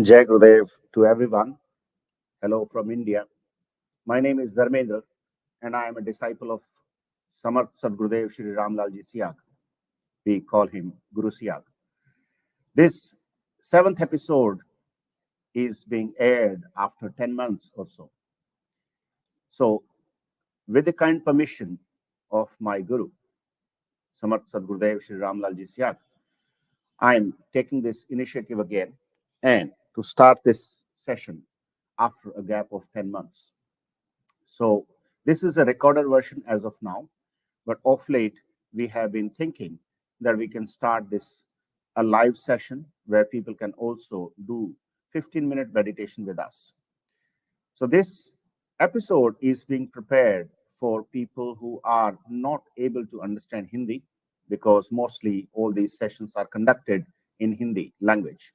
Jai Gurudev to everyone. Hello from India. My name is Dharmendra and I am a disciple of Samarth Sadgurudev Shri Ramlalji Siyag. We call him Guru Siyag. This seventh episode is being aired after 10 months or so. So, with the kind permission of my Guru, Samarth Sadgurudev Shri Ramlalji Siyag, I am taking this initiative again and to start this session after a gap of 10 months. So this is a recorded version as of now, but of late we have been thinking that we can start this a live session where people can also do 15-minute meditation with us. So this episode is being prepared for people who are not able to understand Hindi because mostly all these sessions are conducted in Hindi language.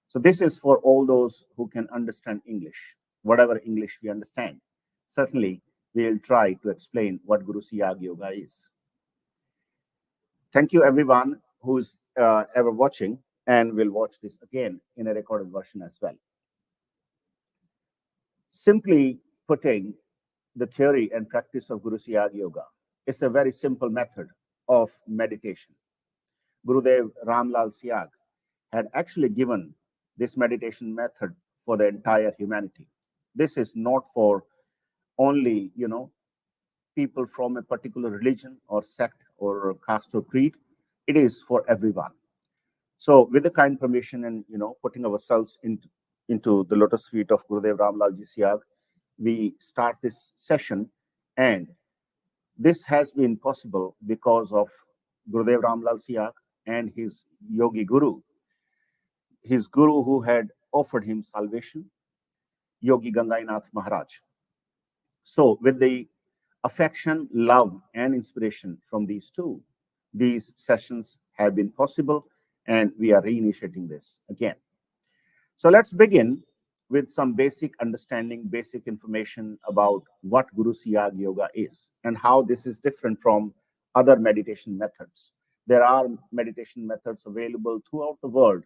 So this is for all those who can understand English, whatever English we understand. Certainly, we will try to explain what Guru Siyag Yoga is. Thank you, everyone who's ever watching and will watch this again in a recorded version as well. Simply putting, the theory and practice of Guru Siyag Yoga is a very simple method of meditation. Gurudev Ramlal Siyag had actually given this meditation method for the entire humanity. This is not for only, people from a particular religion or sect or caste or creed. It is for everyone. So with the kind permission and, putting ourselves into the lotus feet of Gurudev Ramlalji Siyag, we start this session. And this has been possible because of Gurudev Ramlal Siyag and his yogi guru, his guru who had offered him salvation, Yogi Gangainath Maharaj. So with the affection, love, and inspiration from these two, these sessions have been possible, and we are reinitiating this again. So let's begin with some basic understanding, basic information about what Guru Siyag Yoga is and how this is different from other meditation methods. There are meditation methods available throughout the world,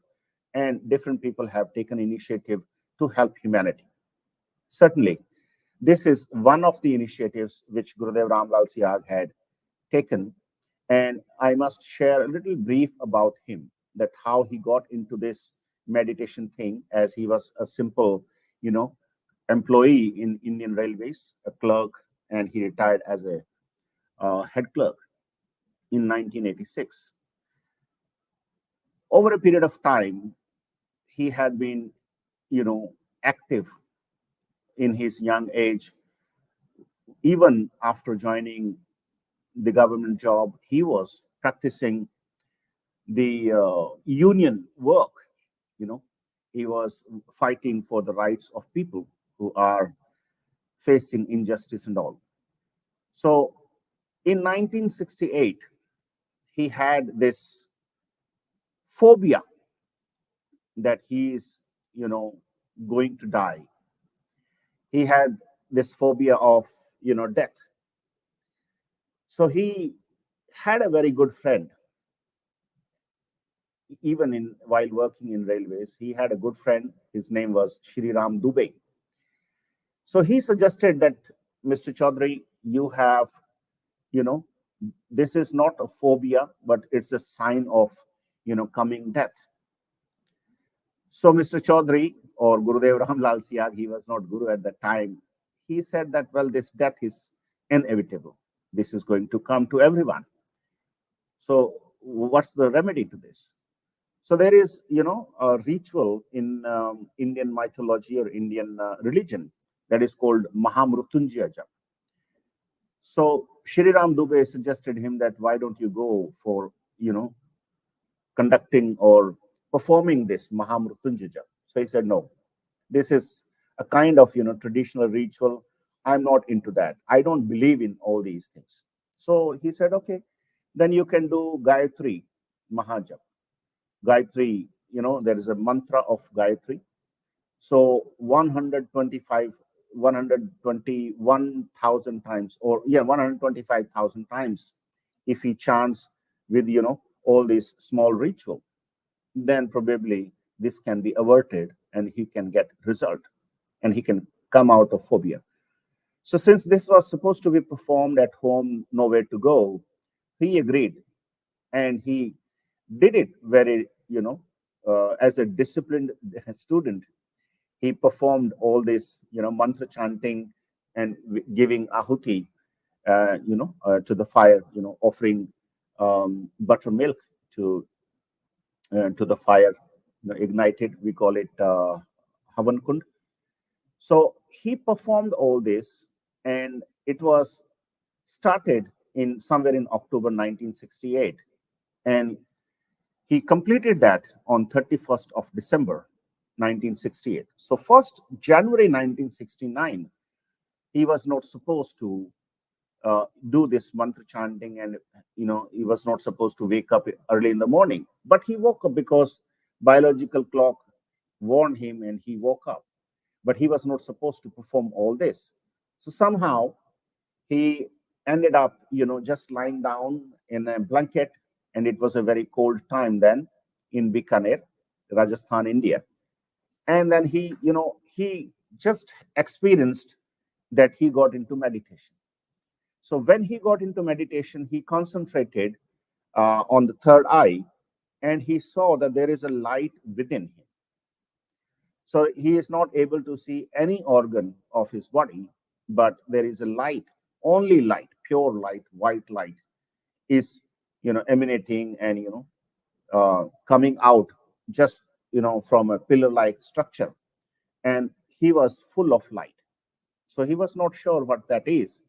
and different people have taken initiative to help humanity. Certainly, this is one of the initiatives which Gurudev Ramlal Siyag had taken, and I must share a little brief about him, that how he got into this meditation thing, as he was a simple, employee in Indian Railways, a clerk, and he retired as a head clerk in 1986. Over a period of time, he had been, active in his young age. Even after joining the government job, he was practicing the union work. He was fighting for the rights of people who are facing injustice and all. So in 1968, he had this phobia that he is, going to die. He had this phobia of, death. So he had a very good friend. Even in while working in railways, he had a good friend. His name was Shri Ram Dubey. So he suggested that, Mr. Chaudhary, you have, you know, this is not a phobia, but it's a sign of, coming death. So Mr. Chaudhary, or Gurudev Ramlal Siyag, he was not Guru at that time, he said that, well, this death is inevitable. This is going to come to everyone. So what's the remedy to this? So there is, a ritual in Indian mythology or Indian religion that is called Mahamrutyunjaya Jap. So Shri Ram Dubey suggested him that why don't you go for, conducting or performing this Mahamrutyunjaya Jap. So he said, no, this is a kind of, traditional ritual. I'm not into that. I don't believe in all these things. So he said, okay, then you can do Gayatri Mahajap. Gayatri, there is a mantra of Gayatri. So 121,000 times, or 125,000 times, if he chants with, all this small ritual, then probably this can be averted and he can get result, and he can come out of phobia. So since this was supposed to be performed at home, nowhere to go, he agreed, and he did it very, as a disciplined student. He performed all this, mantra chanting and giving ahuti, to the fire, offering buttermilk to to the fire, ignited. We call it Havan Kund. So he performed all this, and it was started in somewhere in October 1968, and he completed that on 31st of December 1968. So 1st January 1969, he was not supposed to do this mantra chanting, and he was not supposed to wake up early in the morning, but he woke up because biological clock warned him, and he woke up. But he was not supposed to perform all this. So somehow he ended up, just lying down in a blanket, and it was a very cold time then in Bikaner, Rajasthan, India. And then he just experienced that he got into meditation. So when he got into meditation, he concentrated on the third eye, and he saw that there is a light within him. So he is not able to see any organ of his body, but there is a light, only light, pure light, white light is, emanating and, coming out just, from a pillar-like structure. And he was full of light. So he was not sure what that is.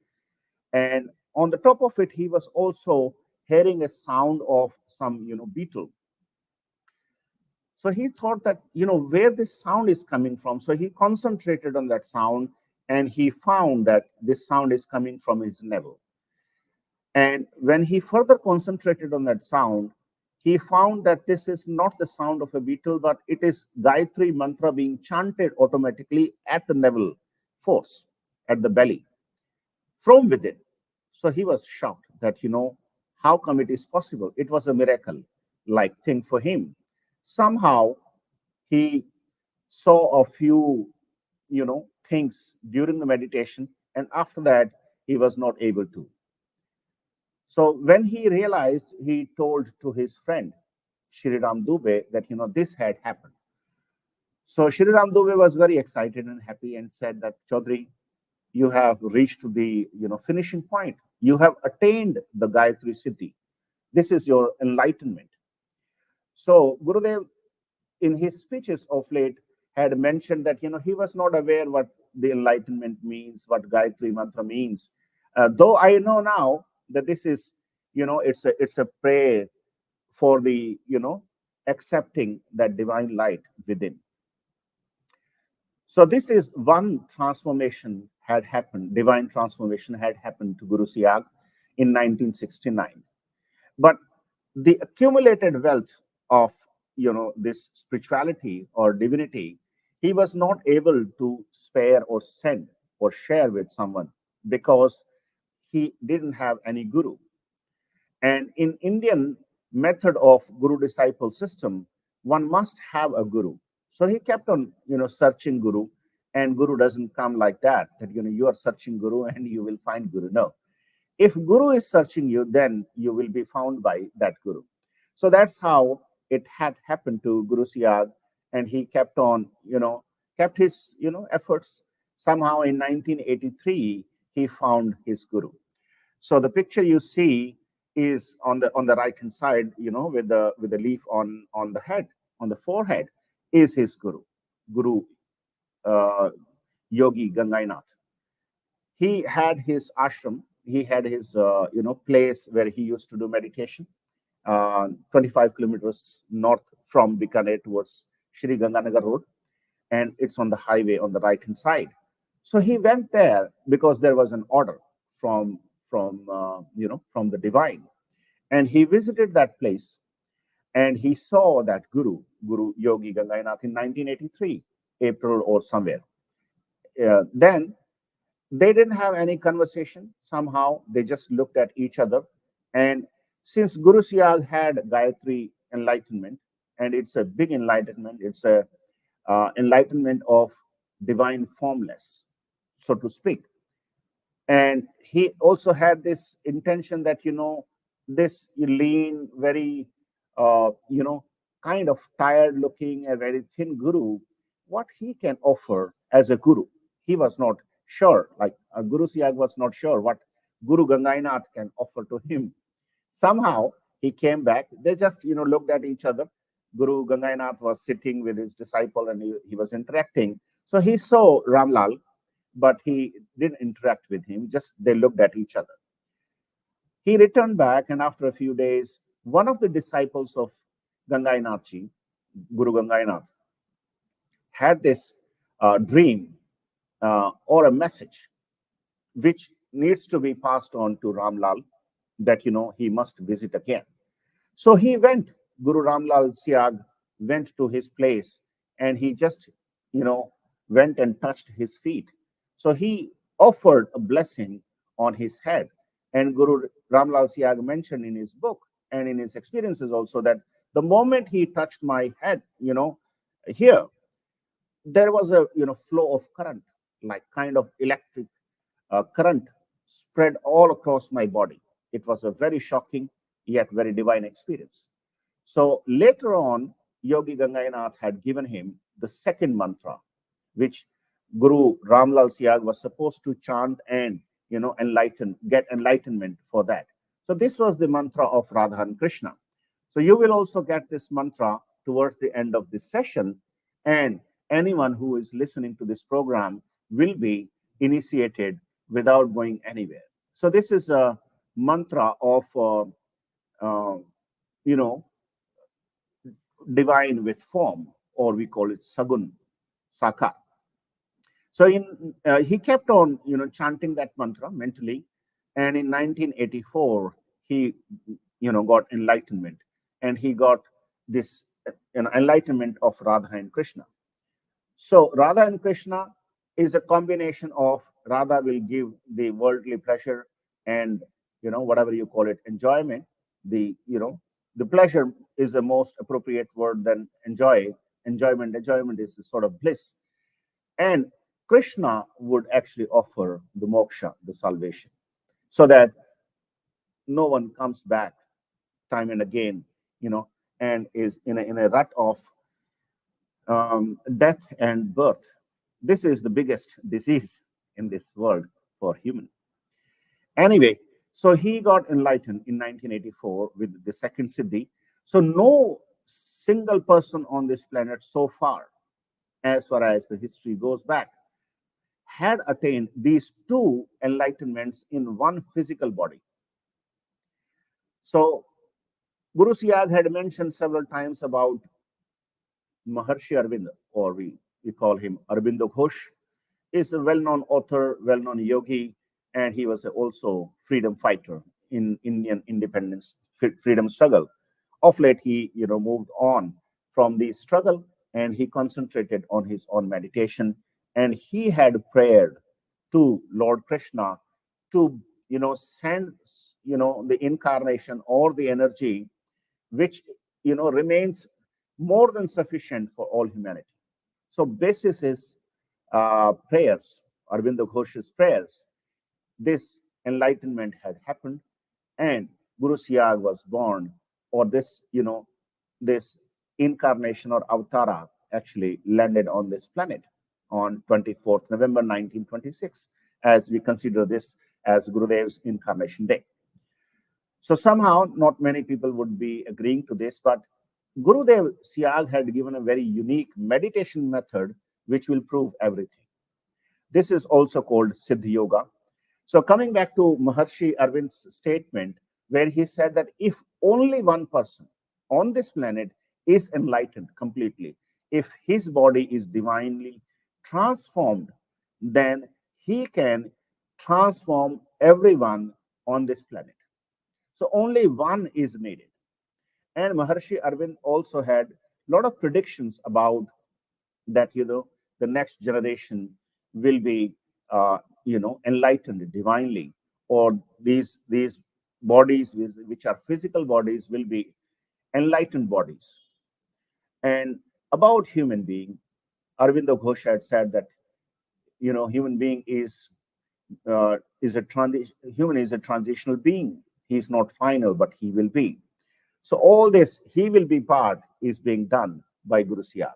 And on the top of it, he was also hearing a sound of some, beetle. So he thought that, where this sound is coming from. So he concentrated on that sound, and he found that this sound is coming from his navel. And when he further concentrated on that sound, he found that this is not the sound of a beetle, but it is Gayatri mantra being chanted automatically at the navel force, at the belly, from within. So he was shocked that, how come it is possible? It was a miracle like thing for him. Somehow he saw a few, things during the meditation, and after that, he was not able to. So when he realized, he told to his friend, Shri Ram Dubey, that, this had happened. So Shri Ram Dubey was very excited and happy and said that, Chaudhary, you have reached to the, finishing point. You have attained the Gayatri Siddhi. This is your enlightenment. So Gurudev, in his speeches of late, had mentioned that, he was not aware what the enlightenment means, what Gayatri Mantra means. Though I know now that this is, it's a prayer for the, accepting that divine light within. So this is one transformation had happened, divine transformation had happened to Guru Siyag in 1969. But the accumulated wealth of, this spirituality or divinity, he was not able to spare or send or share with someone because he didn't have any guru. And in Indian method of guru disciple system, one must have a guru. So he kept on, searching guru, and guru doesn't come like that, that, you are searching guru and you will find guru. No. If guru is searching you, then you will be found by that guru. So that's how it had happened to Guru Siyag, and he kept on, kept his, efforts. Somehow in 1983, he found his guru. So the picture you see is on the right hand side, with the leaf on the head, on the forehead, is his guru, Guru Yogi Gangainath. He had his ashram. He had his place where he used to do meditation, 25 kilometers north from Bikaner towards Shri Ganganagar Road, and it's on the highway on the right hand side. So he went there because there was an order from the divine, and he visited that place, and he saw that Guru Yogi Gangainath in 1983, April or somewhere. Then they didn't have any conversation. Somehow they just looked at each other. And since Guru Siyag had Gayatri enlightenment, and it's a big enlightenment, it's a enlightenment of divine formless, so to speak. And he also had this intention that, this lean, very, kind of tired looking, a very thin guru, what he can offer as a guru. He was not sure, like Guru Siyag was not sure what Guru Gangainath can offer to him. Somehow he came back. They just, looked at each other. Guru Gangainath was sitting with his disciple and he was interacting. So he saw Ramlal, but he didn't interact with him. Just they looked at each other. He returned back, and after a few days, one of the disciples of Gangainathji, Guru Gangainath, had this dream or a message which needs to be passed on to Ramlal, that he must visit again. So he went. Guru Ramlal Siag went to his place, and he just, you know, went and touched his feet. So he offered a blessing on his head. And Guru Ramlal Siag mentioned in his book and in his experiences also that the moment he touched my head, here, there was a flow of current, like kind of electric current spread all across my body. It was a very shocking yet very divine experience. So later on, Yogi Gangainath had given him the second mantra, which Guru Ramlal Siag was supposed to chant and get enlightenment for that. So this was the mantra of Radha and Krishna. So you will also get this mantra towards the end of this session, and anyone who is listening to this program will be initiated without going anywhere. So this is a mantra of uh, you know divine with form, or we call it Sagun Saka. So he kept on chanting that mantra mentally, and in 1984 he got enlightenment, and he got this enlightenment of Radha and Krishna. So Radha and Krishna is a combination of Radha will give the worldly pleasure and whatever you call it enjoyment. The pleasure is the most appropriate word than enjoyment. Enjoyment is a sort of bliss, and Krishna would actually offer the moksha, the salvation, so that no one comes back time and again, and is in a rut of death and birth. This is the biggest disease in this world for human. Anyway, so he got enlightened in 1984 with the second siddhi. So no single person on this planet so far as the history goes back, had attained these two enlightenments in one physical body. So Guru Siyag had mentioned several times about Maharshi Arvind, or we call him Arvindo Ghosh, is a well-known author, well-known yogi, and he was also freedom fighter in Indian independence freedom struggle. Of late, he moved on from the struggle, and he concentrated on his own meditation, and he had prayed to Lord Krishna to send the incarnation or the energy which remains more than sufficient for all humanity. So basis is prayers, Arvindo Ghosh's prayers. This enlightenment had happened, and Guru Siyag was born, or this incarnation or avatara actually landed on this planet on 24th November 1926, as we consider this as Gurudev's incarnation day. So somehow not many people would be agreeing to this, but Gurudev Siyag had given a very unique meditation method which will prove everything. This is also called Siddha Yoga. So coming back to Maharshi Arvind's statement, where he said that if only one person on this planet is enlightened completely, if his body is divinely transformed, then he can transform everyone on this planet. So only one is needed. And Maharshi Arvind also had a lot of predictions about that, the next generation will be, enlightened divinely, or these bodies which are physical bodies will be enlightened bodies. And about human being, Arvindo Ghosh had said that, human being is a human is a transitional being. He's not final, but he will be. So all this he will be part is being done by Guru Siyag.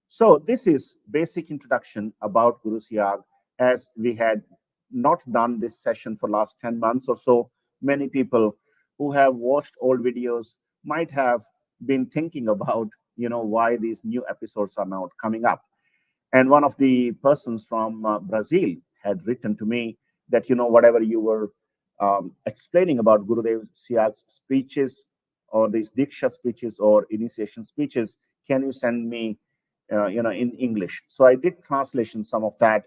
So this is basic introduction about Guru Siyag, as we had not done this session for last 10 months or so. Many people who have watched old videos might have been thinking about, why these new episodes are now coming up. And one of the persons from Brazil had written to me that, whatever you were explaining about Gurudev Siyag's speeches, or these Diksha speeches or initiation speeches, can you send me, in English? So I did translation some of that.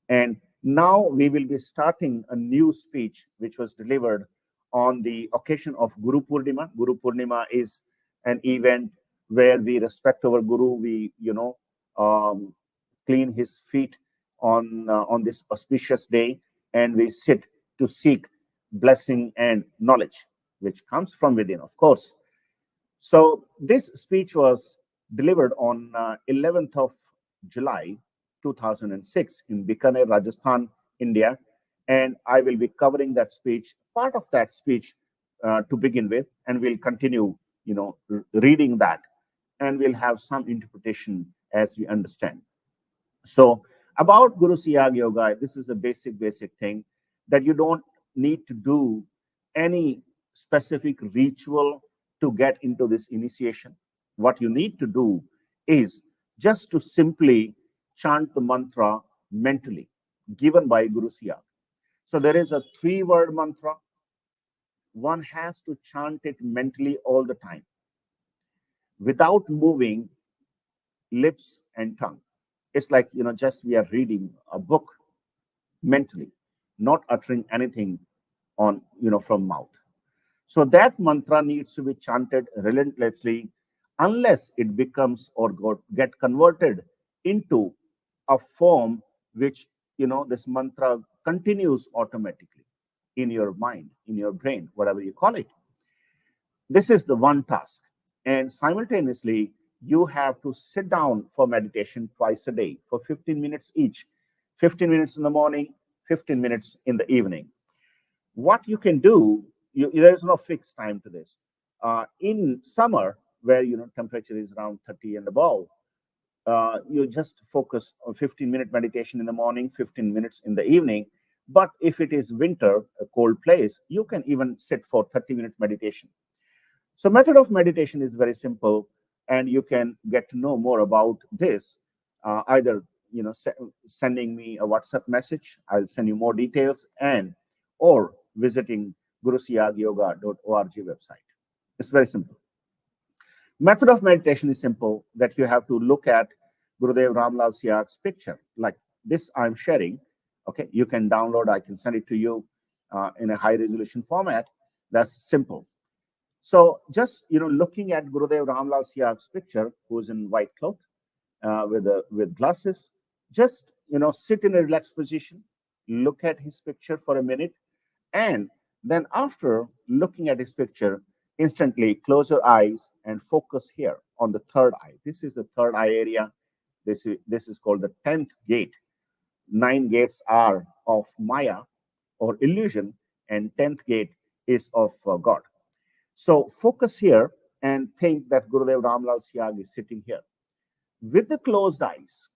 And now we will be starting a new speech which was delivered on the occasion of Guru Purnima. Guru Purnima is an event where we respect our Guru. We, um, clean his feet on this auspicious day, and we sit to seek blessing and knowledge, which comes from within, of course. So this speech was delivered on 11th of July 2006 in Bikaner, Rajasthan, India. And I will be covering that speech, part of that speech to begin with, and we'll continue, reading that, and we'll have some interpretation as we understand. So about Guru Siyag Yoga, this is a basic thing, that you don't need to do any specific ritual to get into this initiation. What you need to do is just to simply chant the mantra mentally, given by Guru Siyag. So there is a 3-word mantra. One has to chant it mentally all the time without moving lips and tongue. It's like, just we are reading a book mentally, not uttering anything on, from mouth. So that mantra needs to be chanted relentlessly, unless it becomes or get converted into a form which, this mantra continues automatically in your mind, in your brain, whatever you call it. This is the one task. And simultaneously, you have to sit down for meditation twice a day for 15 minutes each, 15 minutes in the morning, 15 minutes in the evening. What you can do, there's no fixed time to this. In summer, where, temperature is around 30 and above, you just focus on 15-minute meditation in the morning, 15 minutes in the evening. But if it is winter, a cold place, you can even sit for 30-minute meditation. So method of meditation is very simple, and you can get to know more about this, either, sending me a WhatsApp message. I'll send you more details, and or visiting gurusiyagyoga.org website. It's very simple. Method of meditation is simple, that you have to look at Gurudev Ramlal Siyag's picture, like this I'm sharing. Okay, you can download, I can send it to you in a high resolution format. That's simple. So just, looking at Gurudev Ramlal Siyag's picture, who's in white cloth with glasses, just, sit in a relaxed position, look at his picture for a minute, and then after looking at his picture, instantly close your eyes and focus here on the third eye. This is the third eye area. This is called the 10th gate. 9 gates are of Maya or illusion, and 10th gate is of God. So focus here and think that Gurudev Ramlal Siyag is sitting here. With the closed eyes,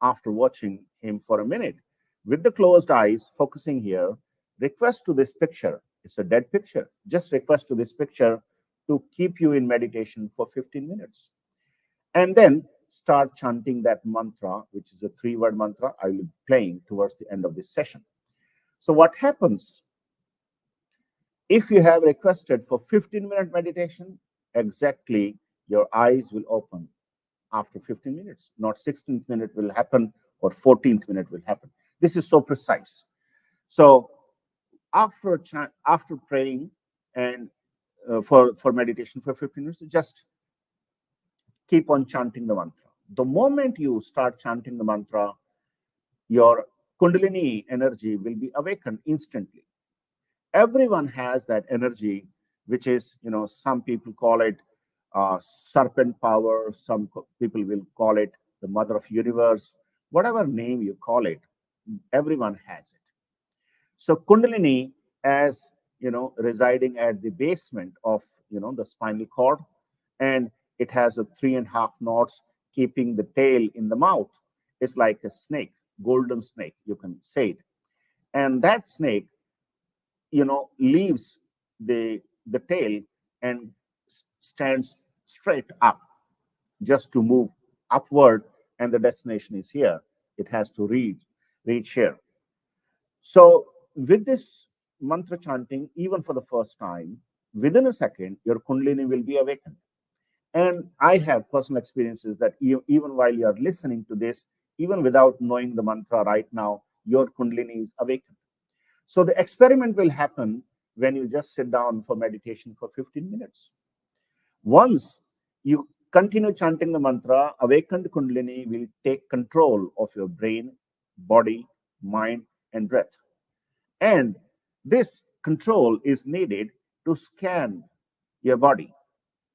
after watching him for a minute, with the closed eyes, focusing here, request to this picture. It's a dead picture. Just request to this picture to keep you in meditation for 15 minutes. And then start chanting that mantra, which is a 3-word mantra I will be playing towards the end of this session. So what happens? If you have requested for 15-minute meditation, exactly your eyes will open after 15 minutes. Not 16th minute will happen or 14th minute will happen. This is so precise. So after praying and for meditation for 15 minutes, just keep on chanting the mantra. The moment you start chanting the mantra, your Kundalini energy will be awakened instantly. Everyone has that energy, which is, some people call it serpent power. Some people will call it the mother of universe, whatever name you call it, everyone has it. So Kundalini, as residing at the basement of the spinal cord, and it has a 3.5 knots keeping the tail in the mouth. It's like a snake, golden snake, you can say it. And that snake, leaves the tail and stands straight up just to move upward, and the destination is here. It has to reach here. So with this mantra chanting, even for the first time, within a second, your Kundalini will be awakened. And I have personal experiences that even while you are listening to this, even without knowing the mantra right now, your Kundalini is awakened. So the experiment will happen when you just sit down for meditation for 15 minutes. Once you continue chanting the mantra, awakened Kundalini will take control of your brain, body, mind, and breath. And this control is needed to scan your body.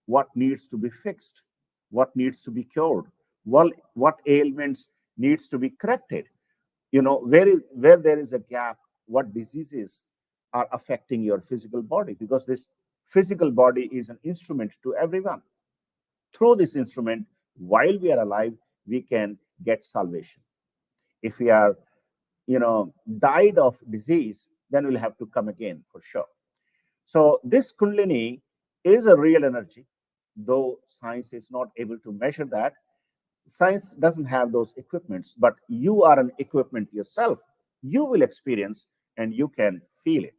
What needs to be fixed? What needs to be cured? What ailments needs to be corrected? Where there is a gap, what diseases are affecting your physical body, because this physical body is an instrument to everyone. Through this instrument, while we are alive, we can get salvation. If we are died of disease, then we'll have to come again for sure. So this Kundalini is a real energy, though science is not able to measure that. Science doesn't have those equipments, but you are an equipment yourself. You will experience and you can feel it.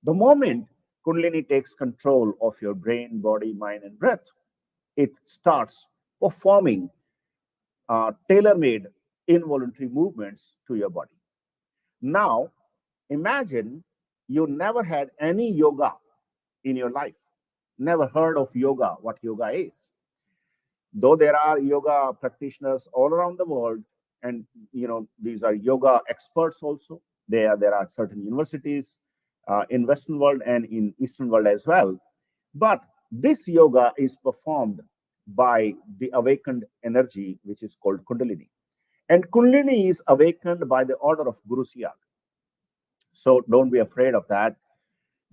The moment Kundalini takes control of your brain, body, mind, and breath, it starts performing tailor-made involuntary movements to your body. Now, imagine you never had any yoga in your life, never heard of yoga, what yoga is. Though there are yoga practitioners all around the world, and these are yoga experts also. There are certain universities in Western world and in Eastern world as well. But this yoga is performed by the awakened energy, which is called Kundalini. And Kundalini is awakened by the order of Guru Siyag. So don't be afraid of that,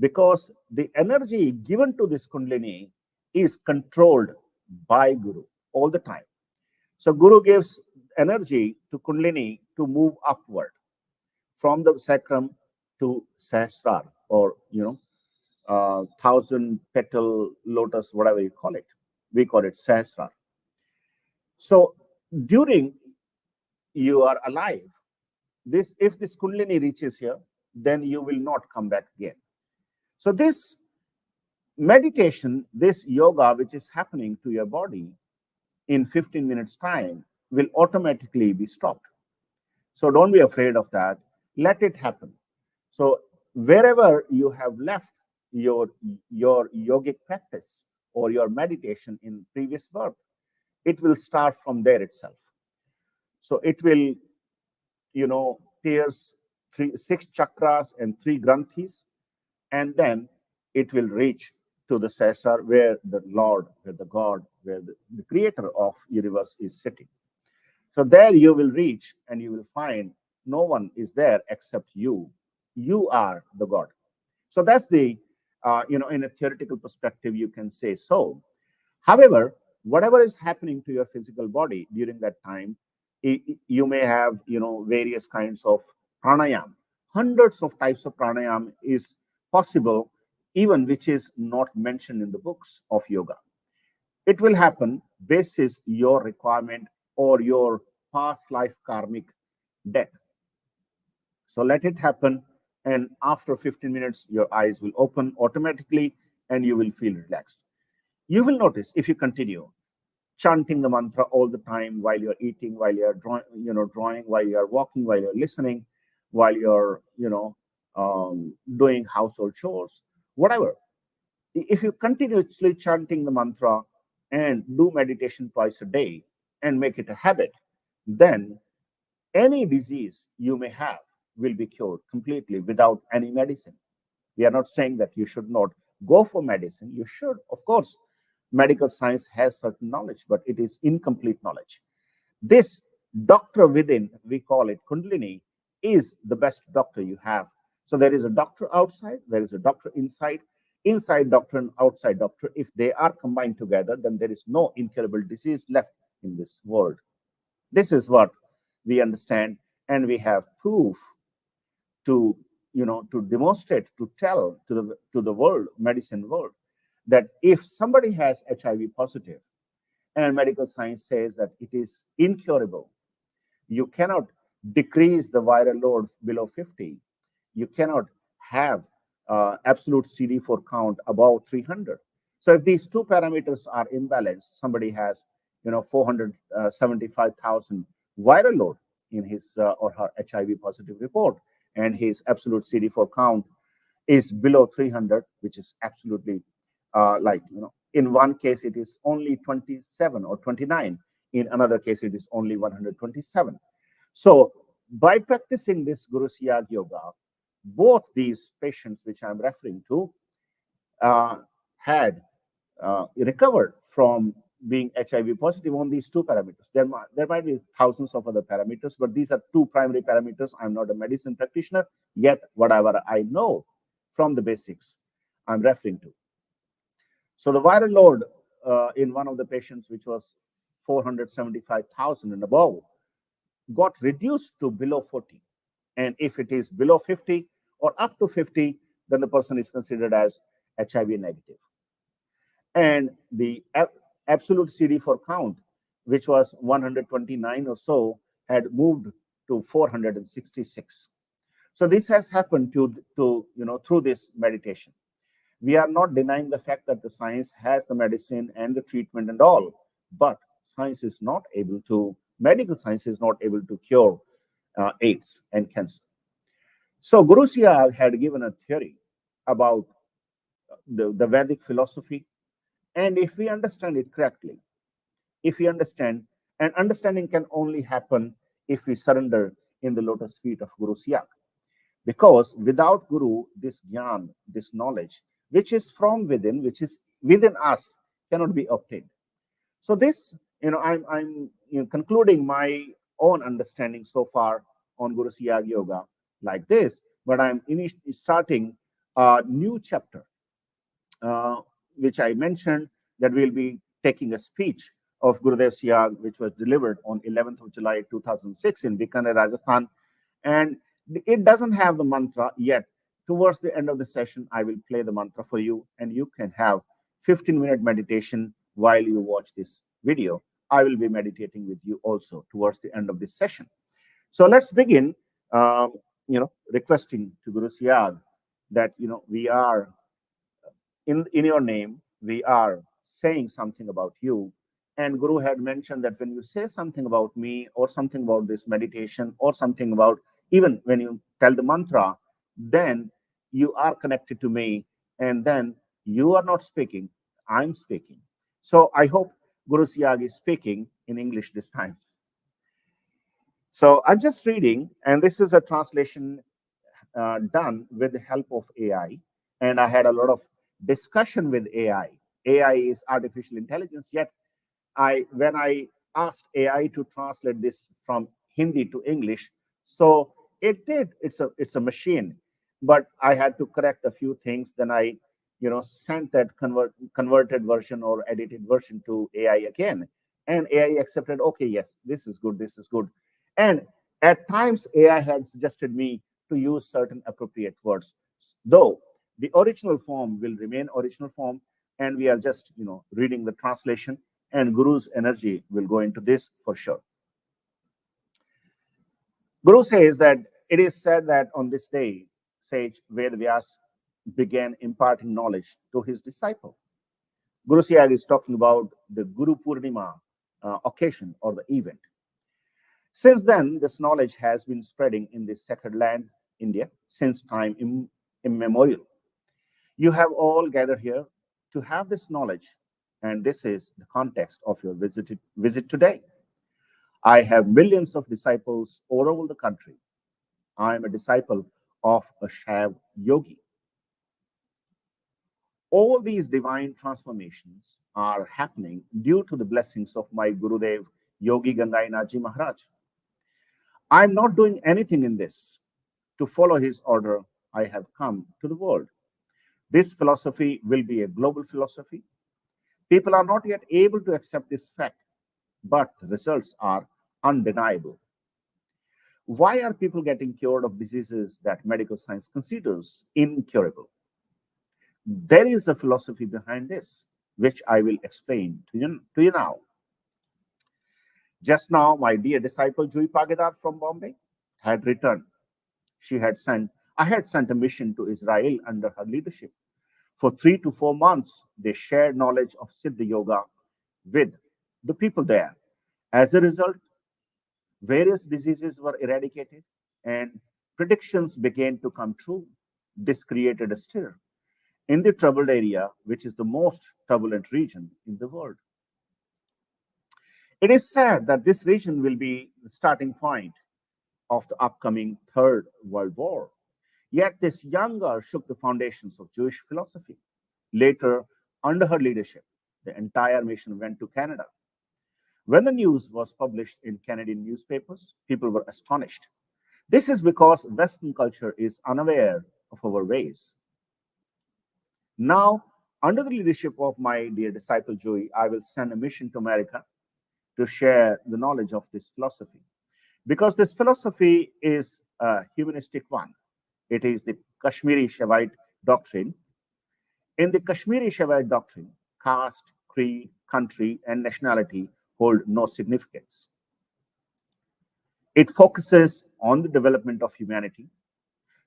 because the energy given to this Kundalini is controlled by Guru all the time. So Guru gives energy to Kundalini to move upward from the sacrum to Sahasrar, or thousand petal lotus, whatever you call it. We call it Sahasrar. So during you are alive, if this Kundalini reaches here, then you will not come back again. So this meditation, this yoga, which is happening to your body in 15 minutes time, will automatically be stopped. So don't be afraid of that. Let it happen. So wherever you have left your yogic practice or your meditation in previous birth, it will start from there itself. So it will, pierce 6 chakras and 3 granthis, and then it will reach to the Sahasrar, where the Lord, where the God, where the creator of universe is sitting. So there you will reach, and you will find no one is there except you. You are the God. So that's the, in a theoretical perspective, you can say so. However, whatever is happening to your physical body during that time, you may have, various kinds of pranayam. Hundreds of types of pranayam is possible, even which is not mentioned in the books of yoga. It will happen basis your requirement or your past life karmic debt. So let it happen, and after 15 minutes, your eyes will open automatically and you will feel relaxed. You will notice, if you continue chanting the mantra all the time, while you're eating, while you're drawing, while you're walking, while you're listening, while you're doing household chores, whatever. If you continuously chanting the mantra and do meditation twice a day and make it a habit, then any disease you may have will be cured completely without any medicine. We are not saying that you should not go for medicine. You should, of course. Medical science has certain knowledge, but it is incomplete knowledge. This doctor within, we call it Kundalini, is the best doctor you have. So there is a doctor outside, there is a doctor inside. Inside doctor and outside doctor, if they are combined together, then there is no incurable disease left in this world. This is what we understand, and we have proof to, to demonstrate, to tell to the world, medicine world, that if somebody has HIV positive and medical science says that it is incurable, you cannot decrease the viral load below 50. You cannot have absolute CD4 count above 300. So if these two parameters are imbalanced, somebody has 475,000 viral load in his or her HIV positive report, and his absolute CD4 count is below 300, which is absolutely in one case it is only 27 or 29, in another case it is only 127. So by practicing this Guru Siyag Yoga, both these patients which I'm referring to had recovered from being HIV positive on these two parameters. There might be thousands of other parameters, but these are two primary parameters. I'm not a medicine practitioner, yet whatever I know from the basics, I'm referring to. So the viral load in one of the patients, which was 475,000 and above, got reduced to below 40. And if it is below 50 or up to 50, then the person is considered as HIV negative. And the absolute CD4 count, which was 129 or so, had moved to 466. So this has happened through this meditation. We are not denying the fact that the science has the medicine and the treatment and all, but medical science is not able to cure AIDS and cancer. So Guru Siyag had given a theory about the Vedic philosophy, and if we understand it correctly, if we understand, and understanding can only happen if we surrender in the lotus feet of Guru Siyag. Because without Guru, this jnana, this knowledge, which is from within, which is within us, cannot be obtained. So this, I'm concluding my own understanding so far on Guru Siyag Yoga like this, but I'm starting a new chapter, which I mentioned that we'll be taking a speech of Gurudev Siyag, which was delivered on 11th of July 2006 in Bikaner, Rajasthan. And it doesn't have the mantra yet. Towards the end of the session, I will play the mantra for you, and you can have 15-minute meditation while you watch this video. I will be meditating with you also towards the end of this session. So let's begin, requesting to Guru Siyag that, we are in your name, we are saying something about you. And Guru had mentioned that when you say something about me or something about this meditation or something about, even when you tell the mantra, then you are connected to me, and then you are not speaking, I'm speaking. So I hope Guru Siyag is speaking in English this time. So I'm just reading, and this is a translation done with the help of AI. And I had a lot of discussion with AI. AI is artificial intelligence, yet when I asked AI to translate this from Hindi to English, so it did. It's a machine, but I had to correct a few things. Then I, sent that converted version or edited version to AI again, and AI accepted. Okay, yes, this is good. This is good. And at times, AI had suggested me to use certain appropriate words, though the original form will remain original form, and we are just, reading the translation, and Guru's energy will go into this for sure. Guru says that it is said that on this day, sage Vedvyas began imparting knowledge to his disciple. Guru Siyag is talking about the Guru Purnima occasion or the event. Since then, this knowledge has been spreading in this sacred land, India, since time immemorial. You have all gathered here to have this knowledge, and this is the context of your visit today. I have millions of disciples all over the country. I am a disciple of a Shaiv yogi. All these divine transformations are happening due to the blessings of my Gurudev Yogi Gangainaji Maharaj. I am not doing anything in this. To follow his order, I have come to the world. This philosophy will be a global philosophy. People are not yet able to accept this fact, but the results are undeniable. Why are people getting cured of diseases that medical science considers incurable? There is a philosophy behind this, which I will explain to you now. Just now, my dear disciple Jui Pagedar from Bombay had returned. I had sent a mission to Israel under her leadership. For 3 to 4 months, they shared knowledge of Siddha Yoga with the people there. As a result, various diseases were eradicated and predictions began to come true. This created a stir in the troubled area, which is the most turbulent region in the world. It is said that this region will be the starting point of the upcoming Third World War. Yet this young girl shook the foundations of Jewish philosophy. Later, under her leadership, the entire mission went to Canada. When the news was published in Canadian newspapers, people were astonished. This is because Western culture is unaware of our ways. Now, under the leadership of my dear disciple Joey, I will send a mission to America to share the knowledge of this philosophy. Because this philosophy is a humanistic one. It is the Kashmiri Shaivite doctrine. In the Kashmiri Shaivite doctrine, caste, creed, country, and nationality hold no significance. It focuses on the development of humanity.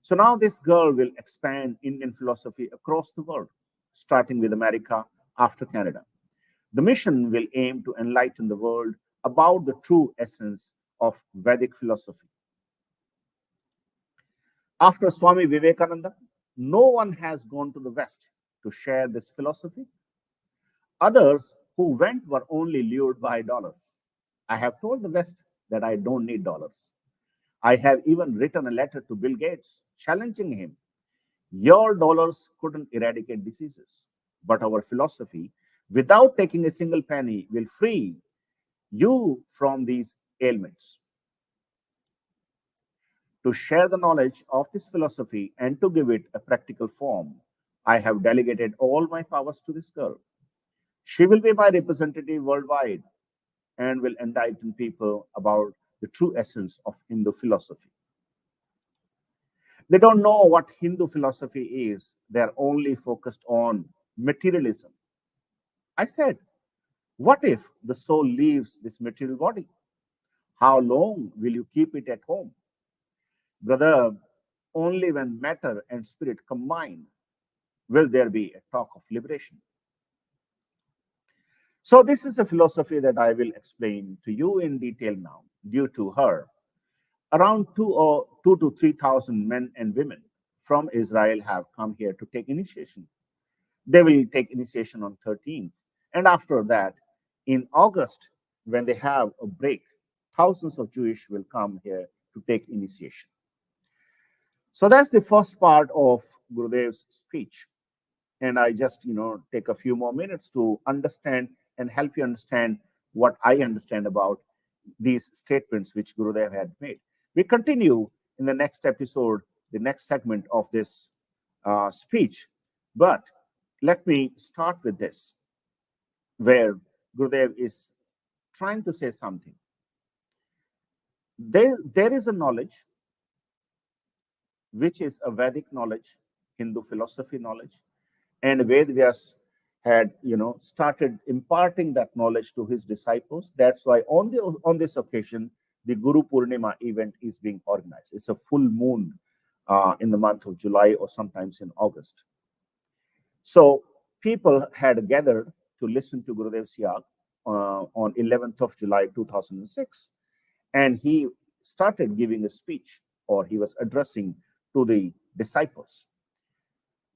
So now this girl will expand Indian philosophy across the world, starting with America after Canada. The mission will aim to enlighten the world about the true essence of Vedic philosophy. After Swami Vivekananda, no one has gone to the West to share this philosophy. Others who went were only lured by dollars. I have told the West that I don't need dollars. I have even written a letter to Bill Gates challenging him. Your dollars couldn't eradicate diseases, but our philosophy, without taking a single penny, will free you from these ailments. To share the knowledge of this philosophy and to give it a practical form, I have delegated all my powers to this girl. She will be my representative worldwide and will enlighten people about the true essence of Hindu philosophy. They don't know what Hindu philosophy is, they are only focused on materialism. I said, what if the soul leaves this material body? How long will you keep it at home? Brother, only when matter and spirit combine will there be a talk of liberation. So, this is a philosophy that I will explain to you in detail now. Due to her, around 2 to 3,000 men and women from Israel have come here to take initiation. They will take initiation on 13th. And after that, in August, when they have a break, thousands of Jewish will come here to take initiation. So that's the first part of Gurudev's speech. And I just, take a few more minutes to understand and help you understand what I understand about these statements which Gurudev had made. We continue in the next episode, the next segment of this speech. But let me start with this, where Gurudev is trying to say something. There is a knowledge which is a Vedic knowledge, Hindu philosophy knowledge, and Ved Vyas had, started imparting that knowledge to his disciples. That's why on this occasion, the Guru Purnima event is being organized. It's a full moon in the month of July or sometimes in August. So people had gathered to listen to Gurudev Siyag on 11th of July 2006, and he started giving a speech, or he was addressing to the disciples.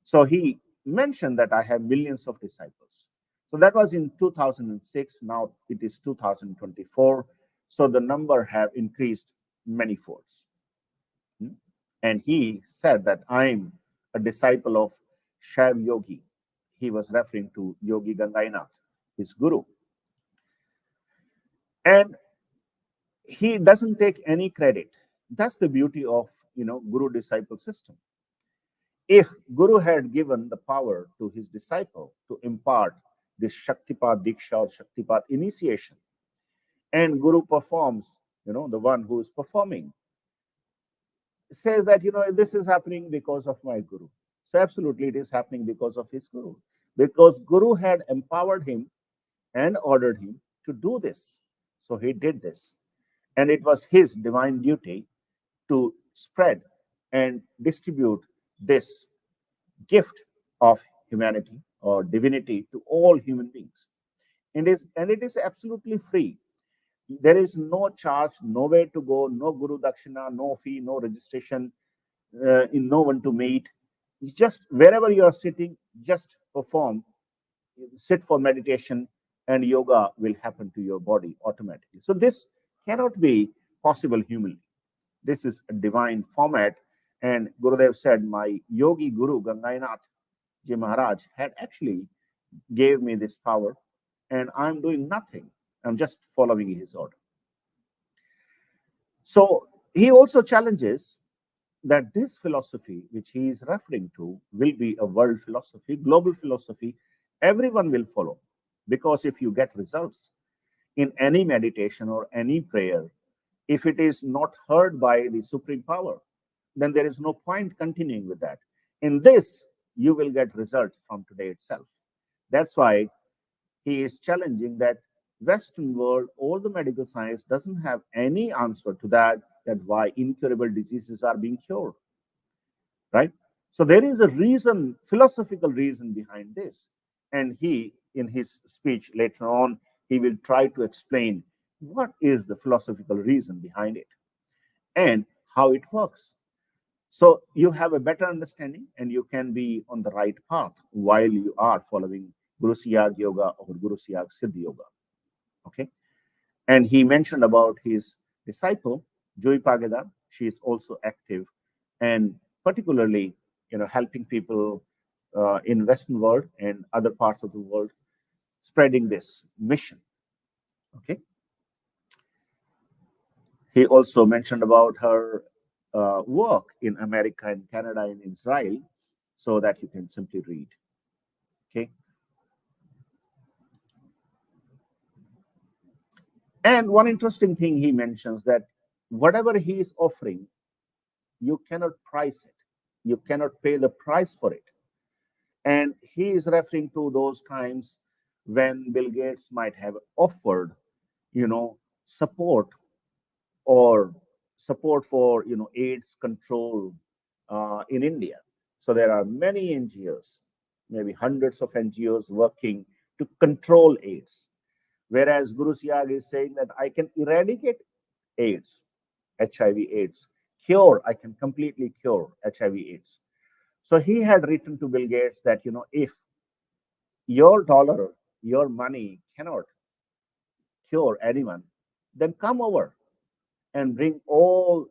So he mentioned that I have millions of disciples. So that was in 2006. Now it is 2024. So the number have increased many folds. And he said that I'm a disciple of Shaiv Yogi. He was referring to Yogi Gangainath, his guru. And He doesn't take any credit. That's the beauty of guru disciple system. If Guru had given the power to his disciple to impart this Shaktipat Diksha or Shaktipat initiation, and Guru performs, the one who is performing says that, this is happening because of my Guru. So, absolutely, it is happening because of his Guru. Because Guru had empowered him and ordered him to do this. So, he did this. And it was his divine duty to spread and distribute this gift of humanity or divinity to all human beings. And it is absolutely free. There is no charge, nowhere to go, no guru dakshina, no fee, no registration, in no one to meet. It's just wherever you are sitting, just perform, sit for meditation, and yoga will happen to your body automatically. So this cannot be possible humanly. This is a divine format. And Gurudev said, my yogi guru Gangainath Ji Maharaj had actually gave me this power, and I'm doing nothing. I'm just following his order. So he also challenges that this philosophy, which he is referring to, will be a world philosophy, global philosophy. Everyone will follow, because if you get results in any meditation or any prayer, if it is not heard by the supreme power, then there is no point continuing with that. In this, you will get result from today itself. That's why he is challenging that Western world, all the medical science doesn't have any answer to that why incurable diseases are being cured, right? So there is a reason, philosophical reason behind this. And he, in his speech later on, he will try to explain what is the philosophical reason behind it and how it works. So you have a better understanding and you can be on the right path while you are following Guru Siyag Yoga or Guru Siyag Siddhi Yoga. Okay. And he mentioned about his disciple, Joy Pageda. She is also active and particularly, helping people in Western world and other parts of the world, spreading this mission. Okay. He also mentioned about her work in America and Canada and Israel, so that you can simply read. Okay. And one interesting thing he mentions that whatever he is offering, you cannot price it. You cannot pay the price for it. And he is referring to those times when Bill Gates might have offered, support or support for, AIDS control in India. So there are many NGOs, maybe hundreds of NGOs working to control AIDS. Whereas Guru Siyag is saying that I can eradicate AIDS, HIV/AIDS, cure, I can completely cure HIV/AIDS. So he had written to Bill Gates that, if your dollar, your money cannot cure anyone, then come over and bring all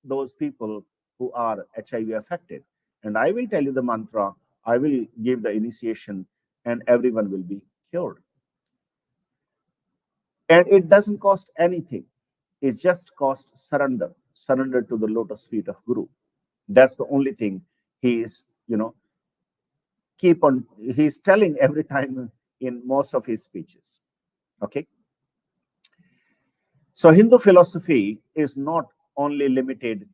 those people who are HIV affected. And I will tell you the mantra, I will give the initiation, and everyone will be cured. And it doesn't cost anything. It just costs surrender to the lotus feet of Guru. That's the only thing he is, he's telling every time in most of his speeches. Okay. So Hindu philosophy is not only limited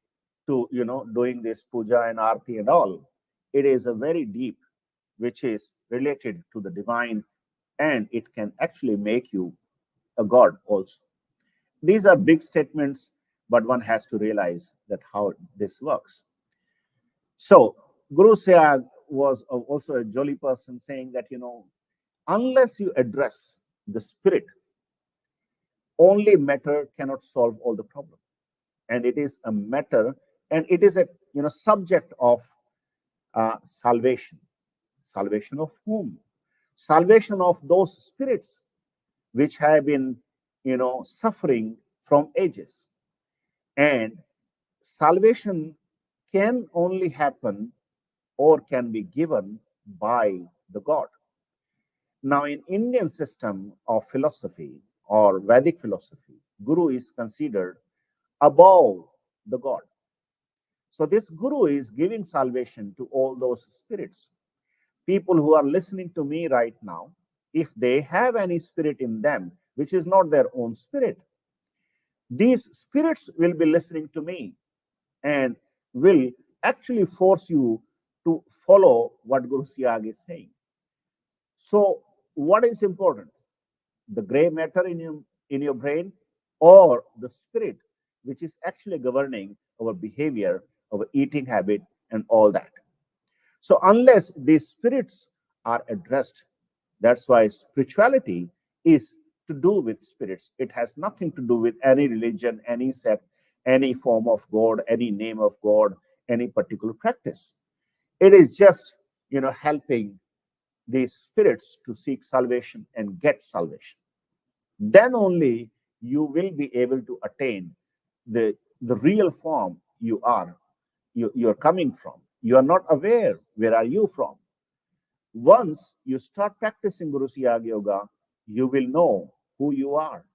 to, doing this puja and arti and all. It is a very deep, which is related to the divine, and it can actually make you a god also. These are big statements, but one has to realize that how this works. So Guru Siyag was also a jolly person, saying that, unless you address the spirit, only matter cannot solve all the problem. And it is a matter, and it is a subject of salvation. Salvation of whom? Salvation of those spirits which have been, suffering from ages. And salvation can only happen or can be given by the God. Now, in Indian system of philosophy or Vedic philosophy, Guru is considered above the God. So this Guru is giving salvation to all those spirits. People who are listening to me right now, if they have any spirit in them, which is not their own spirit, these spirits will be listening to me and will actually force you to follow what Guru Siyag is saying. So, what is important? The gray matter in your brain, or the spirit, which is actually governing our behavior, our eating habit, and all that. So, unless these spirits are addressed, that's why spirituality is to do with spirits. It has nothing to do with any religion, any sect, any form of God, any name of God, any particular practice. It is just, helping these spirits to seek salvation and get salvation. Then only you will be able to attain the real form you're coming from. You are not aware where are you from. Once you start practicing Guru Siyag Yoga, you will know who you are.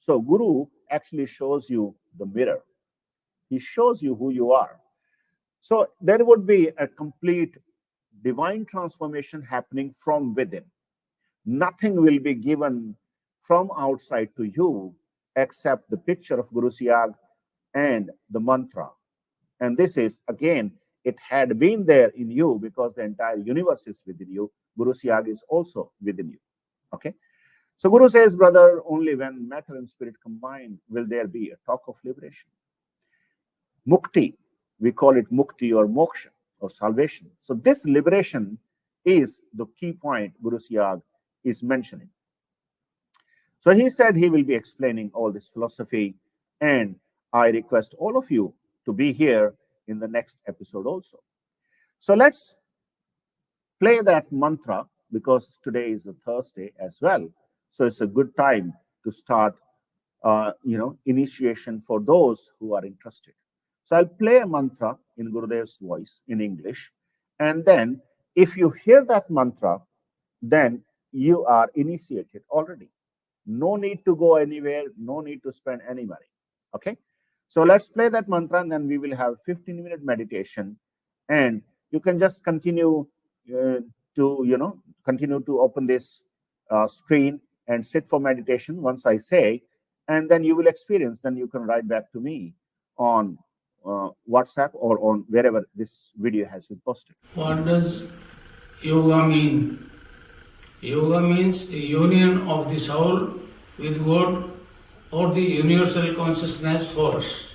So Guru actually shows you the mirror. He shows you who you are. So there would be a complete divine transformation happening from within. Nothing will be given from outside to you except the picture of Guru Siyag and the mantra. And this is, again, it had been there in you because the entire universe is within you. Guru Siyag is also within you. Okay. So Guru says, brother, only when matter and spirit combine will there be a talk of liberation. Mukti, we call it mukti or moksha or salvation. So this liberation is the key point Guru Siyag is mentioning. So he said he will be explaining all this philosophy, and I request all of you to be here in the next episode also. So let's play that mantra, because today is a Thursday as well. So it's a good time to start, initiation for those who are interested. So I'll play a mantra in Gurudev's voice in English. And then if you hear that mantra, then you are initiated already. No need to go anywhere. No need to spend any money. Okay. So let's play that mantra, and then we will have 15-minute meditation. And you can just continue to open this screen and sit for meditation once I say, and then you will experience. Then you can write back to me on WhatsApp or on wherever this video has been posted. What does yoga mean? Yoga means a union of the soul with God or the universal consciousness force.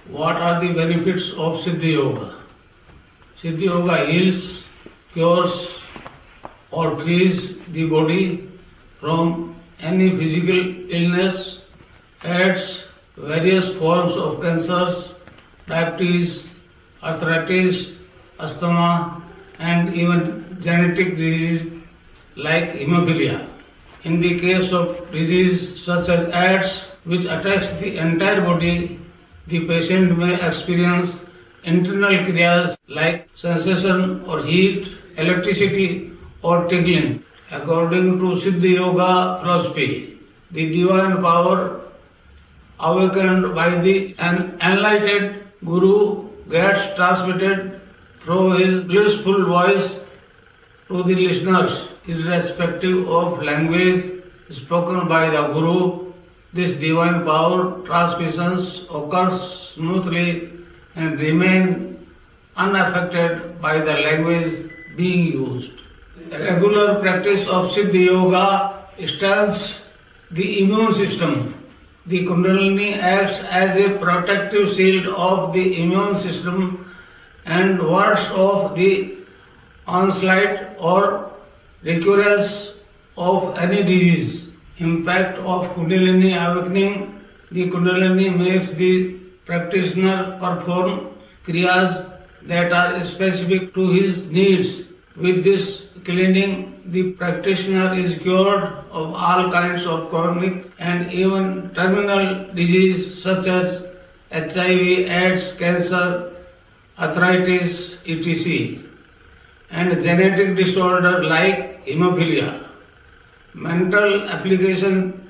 What are the benefits of Siddhi Yoga? Siddhi Yoga heals, cures or frees the body from any physical illness, adds various forms of cancers, diabetes, arthritis, asthma, and even genetic disease like hemophilia. In the case of disease such as AIDS, which attacks the entire body, the patient may experience internal kriyas like sensation or heat, electricity or tingling. According to Siddhi Yoga philosophy, the divine power awakened by the enlightened Guru gets transmitted through his blissful voice to the listeners, irrespective of language spoken by the Guru. This divine power transmissions occurs smoothly and remain unaffected by the language being used. A regular practice of Siddhi Yoga strengthens the immune system. The Kundalini acts as a protective shield of the immune system and wards off the onslaught or recurrence of any disease. Impact of Kundalini awakening. The Kundalini makes the practitioner perform kriyas that are specific to his needs. With this cleaning, the practitioner is cured of all kinds of chronic and even terminal disease such as HIV, AIDS, cancer, arthritis, etc. and genetic disorder like hemophilia. Mental application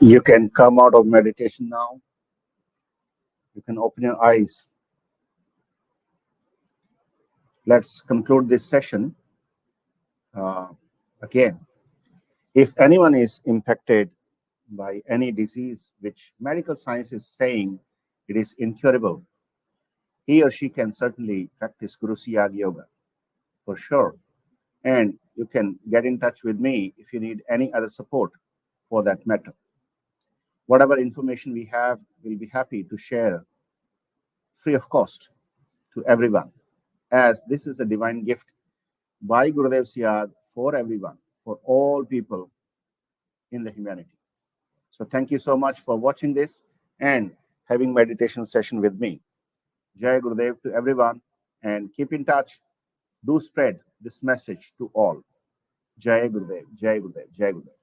You can come out of meditation now. You can open your eyes. Let's conclude this session. Again, if anyone is impacted by any disease which medical science is saying it is incurable, he or she can certainly practice Guru Siyag Yoga for sure. And you can get in touch with me if you need any other support for that matter. Whatever information we have, we'll be happy to share free of cost to everyone, as this is a divine gift by Gurudev Siyag for everyone, for all people in the humanity. So thank you so much for watching this and having meditation session with me. Jai Gurudev to everyone, and keep in touch. Do spread this message to all. Jai Gurudev, Jai Gurudev, Jai Gurudev.